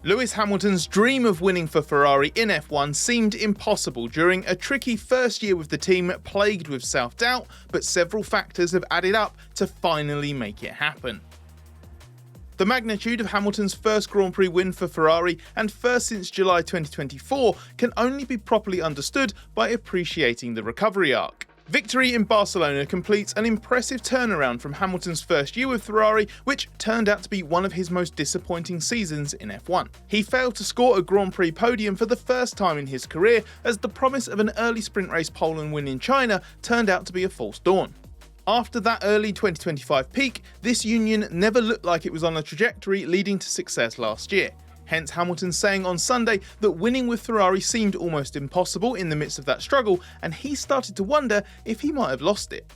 Lewis Hamilton's dream of winning for Ferrari in F1 seemed impossible during a tricky first year with the team plagued with self-doubt, but several factors have added up to finally make it happen. The magnitude of Hamilton's first Grand Prix win for Ferrari, and first since July 2024, can only be properly understood by appreciating the recovery arc. Victory in Barcelona completes an impressive turnaround from Hamilton's first year with Ferrari, which turned out to be one of his most disappointing seasons in F1. He failed to score a Grand Prix podium for the first time in his career, as the promise of an early sprint race pole and win in China turned out to be a false dawn. After that early 2025 peak, this union never looked like it was on a trajectory leading to success last year. Hence Hamilton saying on Sunday that winning with Ferrari seemed almost impossible in the midst of that struggle, and he started to wonder if he might have lost it.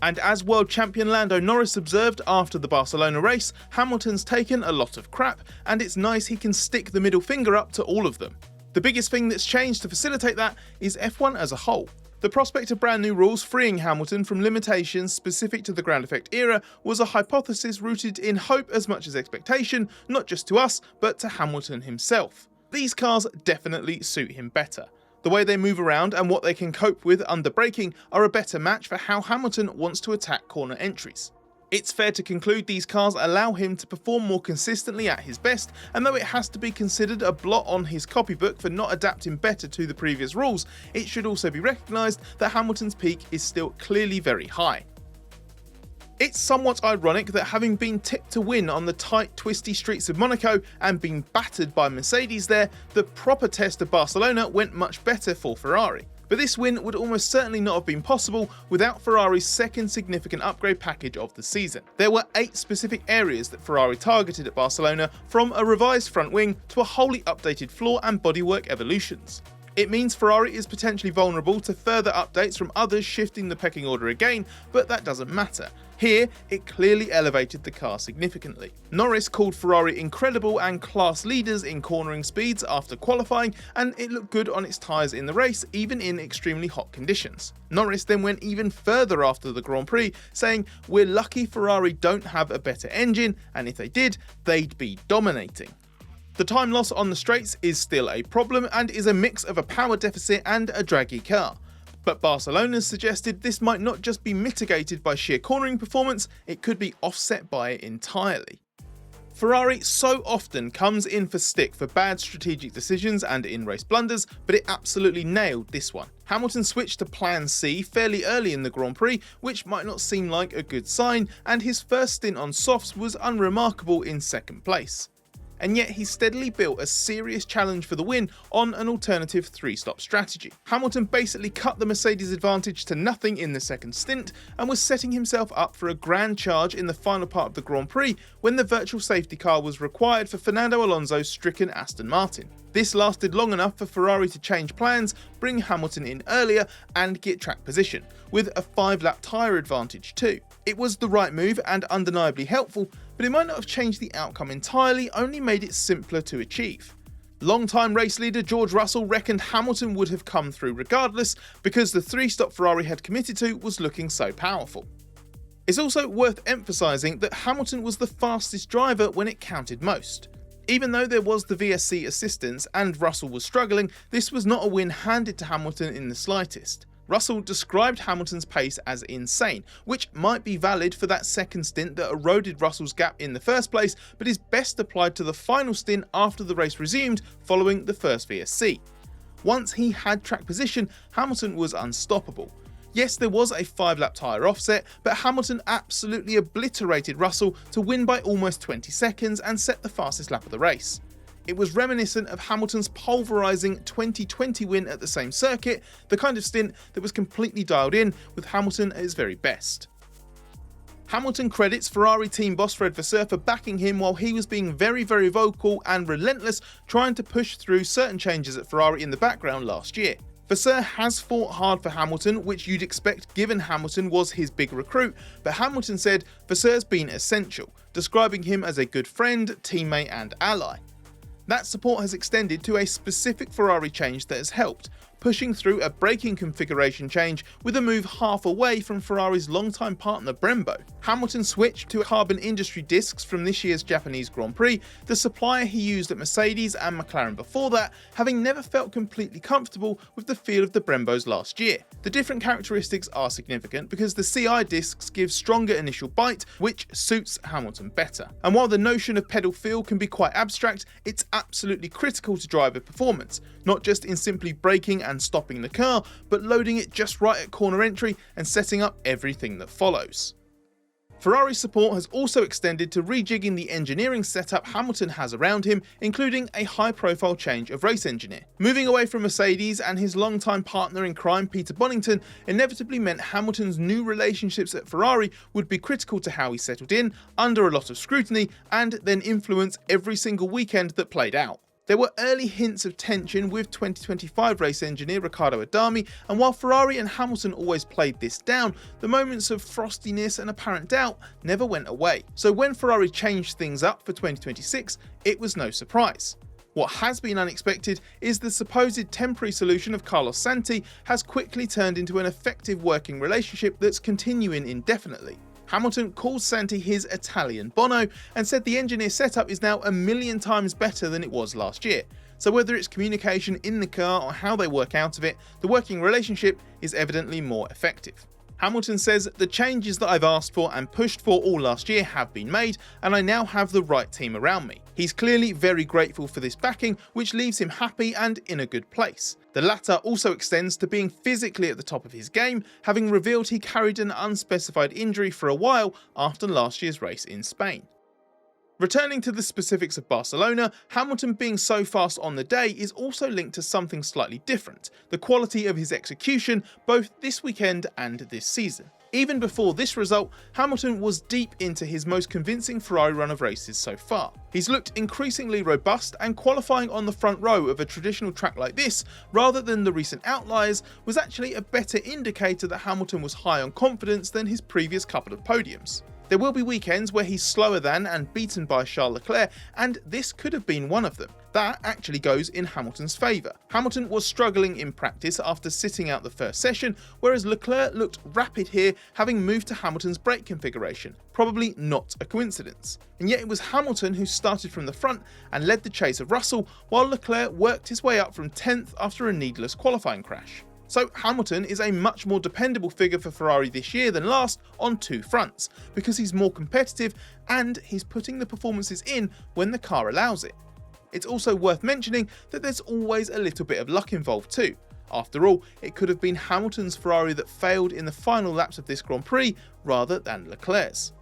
And as world champion Lando Norris observed after the Barcelona race, Hamilton's taken a lot of crap, and it's nice he can stick the middle finger up to all of them. The biggest thing that's changed to facilitate that is F1 as a whole. The prospect of brand new rules freeing Hamilton from limitations specific to the ground effect era was a hypothesis rooted in hope as much as expectation, not just to us, but to Hamilton himself. These cars definitely suit him better. The way they move around and what they can cope with under braking are a better match for how Hamilton wants to attack corner entries. It's fair to conclude these cars allow him to perform more consistently at his best, and though it has to be considered a blot on his copybook for not adapting better to the previous rules, it should also be recognised that Hamilton's peak is still clearly very high. It's somewhat ironic that having been tipped to win on the tight, twisty streets of Monaco and being battered by Mercedes there, the proper test of Barcelona went much better for Ferrari. But this win would almost certainly not have been possible without Ferrari's second significant upgrade package of the season. There were 8 specific areas that Ferrari targeted at Barcelona, from a revised front wing to a wholly updated floor and bodywork evolutions. It means Ferrari is potentially vulnerable to further updates from others shifting the pecking order again, but that doesn't matter. Here, it clearly elevated the car significantly. Norris called Ferrari incredible and class leaders in cornering speeds after qualifying, and it looked good on its tyres in the race, even in extremely hot conditions. Norris then went even further after the Grand Prix, saying, "We're lucky Ferrari don't have a better engine, and if they did, they'd be dominating." The time loss on the straights is still a problem and is a mix of a power deficit and a draggy car. But Barcelona's suggested this might not just be mitigated by sheer cornering performance, it could be offset by it entirely. Ferrari so often comes in for stick for bad strategic decisions and in-race blunders, but it absolutely nailed this one. Hamilton switched to Plan C fairly early in the Grand Prix, which might not seem like a good sign, and his first stint on softs was unremarkable in second place. And yet he steadily built a serious challenge for the win on an alternative 3-stop strategy. Hamilton basically cut the Mercedes advantage to nothing in the second stint and was setting himself up for a grand charge in the final part of the Grand Prix when the virtual safety car was required for Fernando Alonso's stricken Aston Martin. This lasted long enough for Ferrari to change plans, bring Hamilton in earlier and get track position, with a 5-lap tyre advantage too. It was the right move and undeniably helpful, but it might not have changed the outcome entirely, only made it simpler to achieve. Long-time race leader George Russell reckoned Hamilton would have come through regardless, because the 3-stop Ferrari had committed to was looking so powerful. It's also worth emphasising that Hamilton was the fastest driver when it counted most. Even though there was the VSC assistance and Russell was struggling, this was not a win handed to Hamilton in the slightest. Russell described Hamilton's pace as insane, which might be valid for that second stint that eroded Russell's gap in the first place, but is best applied to the final stint after the race resumed following the first VSC. Once he had track position, Hamilton was unstoppable. Yes, there was a 5-lap tyre offset, but Hamilton absolutely obliterated Russell to win by almost 20 seconds and set the fastest lap of the race. It was reminiscent of Hamilton's pulverising 2020 win at the same circuit, the kind of stint that was completely dialed in with Hamilton at his very best. Hamilton credits Ferrari team boss Fred Vasseur for backing him while he was being very vocal and relentless, trying to push through certain changes at Ferrari in the background last year. Vasseur has fought hard for Hamilton, which you'd expect given Hamilton was his big recruit, but Hamilton said Vasseur's been essential, describing him as a good friend, teammate and ally. That support has extended to a specific Ferrari change that has helped, pushing through a braking configuration change with a move half away from Ferrari's longtime partner Brembo. Hamilton switched to carbon industry discs from this year's Japanese Grand Prix, the supplier he used at Mercedes and McLaren before that, having never felt completely comfortable with the feel of the Brembos last year. The different characteristics are significant because the CI discs give stronger initial bite, which suits Hamilton better. And while the notion of pedal feel can be quite abstract, it's absolutely critical to driver performance, not just in simply braking and stopping the car, but loading it just right at corner entry and setting up everything that follows. Ferrari's support has also extended to rejigging the engineering setup Hamilton has around him, including a high-profile change of race engineer. Moving away from Mercedes and his longtime partner in crime Peter Bonington inevitably meant Hamilton's new relationships at Ferrari would be critical to how he settled in, under a lot of scrutiny, and then influence every single weekend that played out. There were early hints of tension with 2025 race engineer Riccardo Adami, and while Ferrari and Hamilton always played this down, the moments of frostiness and apparent doubt never went away. So when Ferrari changed things up for 2026, it was no surprise. What has been unexpected is the supposed temporary solution of Carlos Santi has quickly turned into an effective working relationship that's continuing indefinitely. Hamilton calls Santi his Italian Bono and said the engineer setup is now 1,000,000 times better than it was last year. So whether it's communication in the car or how they work out of it, the working relationship is evidently more effective. Hamilton says, "The changes that I've asked for and pushed for all last year have been made, and I now have the right team around me." He's clearly very grateful for this backing, which leaves him happy and in a good place. The latter also extends to being physically at the top of his game, having revealed he carried an unspecified injury for a while after last year's race in Spain. Returning to the specifics of Barcelona, Hamilton being so fast on the day is also linked to something slightly different: the quality of his execution both this weekend and this season. Even before this result, Hamilton was deep into his most convincing Ferrari run of races so far. He's looked increasingly robust, and qualifying on the front row of a traditional track like this, rather than the recent outliers, was actually a better indicator that Hamilton was high on confidence than his previous couple of podiums. There will be weekends where he's slower than and beaten by Charles Leclerc, and this could have been one of them. That actually goes in Hamilton's favour. Hamilton was struggling in practice after sitting out the first session, whereas Leclerc looked rapid here, having moved to Hamilton's brake configuration. Probably not a coincidence. And yet it was Hamilton who started from the front and led the chase of Russell, while Leclerc worked his way up from 10th after a needless qualifying crash. So Hamilton is a much more dependable figure for Ferrari this year than last on two fronts, because he's more competitive and he's putting the performances in when the car allows it. It's also worth mentioning that there's always a little bit of luck involved too. After all, it could have been Hamilton's Ferrari that failed in the final laps of this Grand Prix rather than Leclerc's.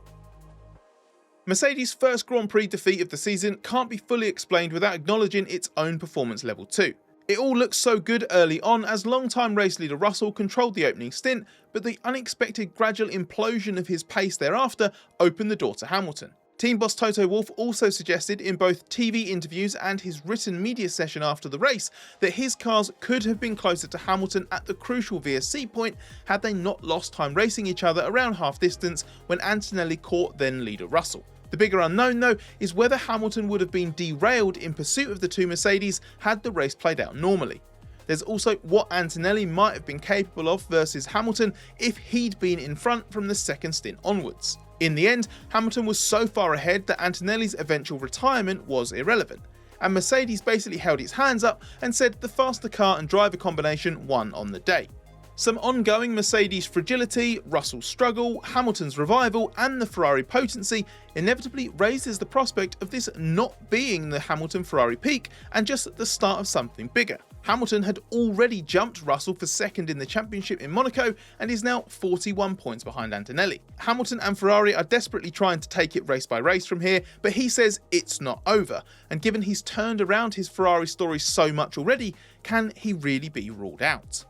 Mercedes' first Grand Prix defeat of the season can't be fully explained without acknowledging its own performance level too. It all looked so good early on as long-time race leader Russell controlled the opening stint, but the unexpected gradual implosion of his pace thereafter opened the door to Hamilton. Team boss Toto Wolff also suggested in both TV interviews and his written media session after the race that his cars could have been closer to Hamilton at the crucial VSC point had they not lost time racing each other around half distance when Antonelli caught then leader Russell. The bigger unknown though is whether Hamilton would have been derailed in pursuit of the two Mercedes had the race played out normally. There's also what Antonelli might have been capable of versus Hamilton if he'd been in front from the second stint onwards. In the end, Hamilton was so far ahead that Antonelli's eventual retirement was irrelevant, and Mercedes basically held its hands up and said the faster car and driver combination won on the day. Some ongoing Mercedes fragility, Russell's struggle, Hamilton's revival, and the Ferrari potency inevitably raises the prospect of this not being the Hamilton-Ferrari peak and just the start of something bigger. Hamilton had already jumped Russell for second in the championship in Monaco and is now 41 points behind Antonelli. Hamilton and Ferrari are desperately trying to take it race by race from here, but he says it's not over, and given he's turned around his Ferrari story so much already, can he really be ruled out?